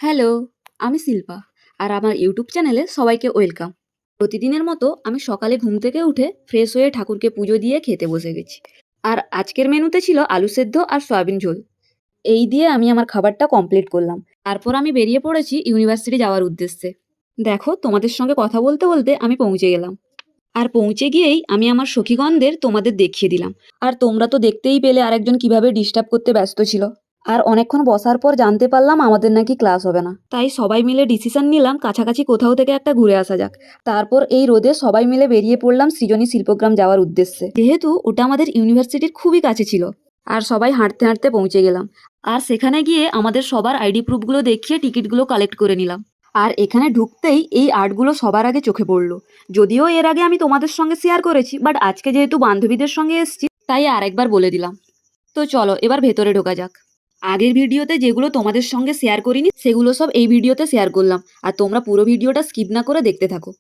Hello, আমি শিল্পা আর আমার YouTube চ্যানেলে সবাইকে ওয়েলকাম। প্রতিদিনের মতো আমি সকালে ঘুম থেকে উঠে ফ্রেশ হয়ে ঠাকুরকে পুজো দিয়ে খেতে বসে গেছি। আর আজকের মেনুতে ছিল আলু সেদ্ধ আর সয়াবিন ঝোল। এই দিয়ে আমি আমার খাবারটা কমপ্লিট করলাম। তারপর আমি বেরিয়ে পড়েছি ইউনিভার্সিটি যাওয়ার উদ্দেশ্যে। দেখো, তোমাদের সঙ্গে কথা বলতে বলতে আমি পৌঁছে গেলাম। আর পৌঁছে গিয়েই আমি আমার সখীগণদের তোমাদের দেখিয়ে দিলাম। আর তোমরা তো দেখতেই পেলে আরেকজন কিভাবে ডিস্টার্ব করতে ব্যস্ত ছিল। আর অনেকক্ষণ বসার পর জানতে পারলাম আমাদের নাকি ক্লাস হবে না, তাই সবাই মিলে ডিসিশন নিলাম কাছাকাছি কোথাও থেকে একটা ঘুরে আসা যাক। তারপর এই রোদে সবাই মিলে বেরিয়ে পড়লাম সৃজনী শিল্পগ্রাম যাওয়ার উদ্দেশ্যে, যেহেতু ওটা আমাদের ইউনিভার্সিটির খুবই কাছে ছিল। আর সবাই হাঁটতে হাঁটতে পৌঁছে গেলাম। আর সেখানে গিয়ে আমাদের সবার আইডি প্রুফগুলো দেখিয়ে টিকিটগুলো কালেক্ট করে নিলাম। আর এখানে ঢুকতেই এই আর্টগুলো সবার আগে চোখে পড়লো। যদিও এর আগে আমি তোমাদের সঙ্গে শেয়ার করেছি, বাট আজকে যেহেতু বান্ধবীদের সঙ্গে এসেছি তাই আরেকবার বলে দিলাম। তো চলো এবার ভেতরে ঢোকা যাক। আগের ভিডিওতে যেগুলো তোমাদের সঙ্গে শেয়ার করিনি সেগুলো সব এই ভিডিওতে শেয়ার করলাম, আর তোমরা পুরো ভিডিওটা স্কিপ না করে দেখতে থাকো।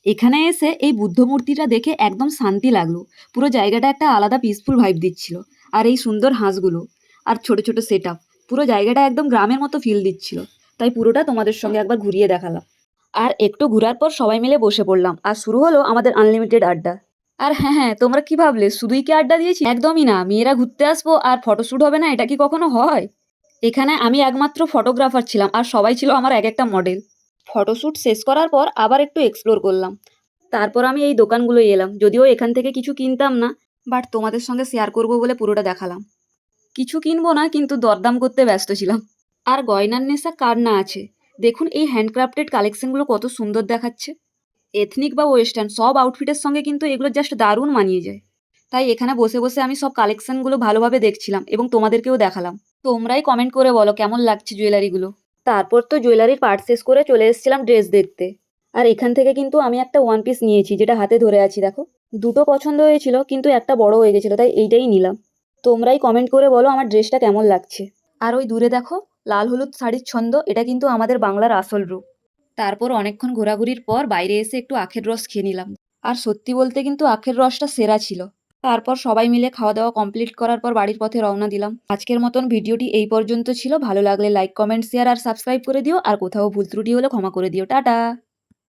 এখানে এসে এই বুদ্ধ মূর্তিটা দেখে একদম শান্তি লাগলো। পুরো জায়গাটা একটা আলাদা পিসফুল ভাইব দিচ্ছিল। আর এই সুন্দর হাঁসগুলো আর ছোট ছোট সেট আপ, পুরো জায়গাটা একদম গ্রামের মতো ফিল দিচ্ছিল। তাই পুরোটা তোমাদের সঙ্গে একবার ঘুরিয়ে দেখালাম। আর একটু ঘোরার পর সবাই মিলে বসে পড়লাম, আর শুরু হলো আমাদের আনলিমিটেড আড্ডা। আর হ্যাঁ হ্যাঁ, তোমরা কি ভাবলে শুধুই কি আড্ডা দিয়েছি? একদমই না। মেয়েরা ঘুরতে আসবো আর ফটোশ্যুট হবে না, এটা কি কখনো হয়? এখানে আমি একমাত্র ফটোগ্রাফার ছিলাম আর সবাই ছিল আমার এক একটা মডেল। ফটোশ্যুট শেষ করার পর আবার একটু এক্সপ্লোর করলাম। তারপর আমি এই দোকানগুলো এলাম, যদিও এখান থেকে কিছু কিনতাম না, বাট তোমাদের সঙ্গে শেয়ার করবো বলে পুরোটা দেখালাম। কিছু কিনবো না, কিন্তু দরদাম করতে ব্যস্ত ছিলাম। আর গয়নার নেশা কার না আছে। দেখুন এই হ্যান্ডক্রাফটেড কালেকশনগুলো কত সুন্দর দেখাচ্ছে। এথনিক বা ওয়েস্টার্ন সব আউটফিটের সঙ্গে কিন্তু এগুলো জাস্ট দারুণ মানিয়ে যায়। তাই এখানে বসে বসে আমি সব কালেকশনগুলো ভালোভাবে দেখছিলাম এবং তোমাদেরকেও দেখালাম। তোমরাই কমেন্ট করে বলো কেমন লাগছে জুয়েলারিগুলো। তারপর তো জুয়েলারির পার্ট শেষ করে চলে এসেছিলাম ড্রেস দেখতে। আর এখান থেকে কিন্তু আমি একটা ওয়ান পিস নিয়েছি, যেটা হাতে ধরে আছি দেখো। দুটো পছন্দ হয়েছিল কিন্তু একটা বড় হয়ে গেছিলো, তাই এইটাই নিলাম। তোমরাই কমেন্ট করে বলো আমার ড্রেসটা কেমন লাগছে। আর ওই দূরে দেখো লাল হলুদ শাড়ির ছন্দ, এটা কিন্তু আমাদের বাংলার আসল রূপ। তারপর অনেকক্ষণ ঘোরাঘুরির পর বাইরে এসে একটু আখের রস খেয়ে নিলাম। আর সত্যি বলতে কিন্তু আখের রসটা সেরা ছিল। তারপর সবাই মিলে খাওয়া দাওয়া কমপ্লিট করার পর বাড়ির পথে রওনা দিলাম। আজকের মতন ভিডিওটি এই পর্যন্ত ছিল। ভালো লাগলে লাইক কমেন্ট শেয়ার আর সাবস্ক্রাইব করে দিও, আর কোথাও ভুল ত্রুটি হলে ক্ষমা করে দিও। টাটা।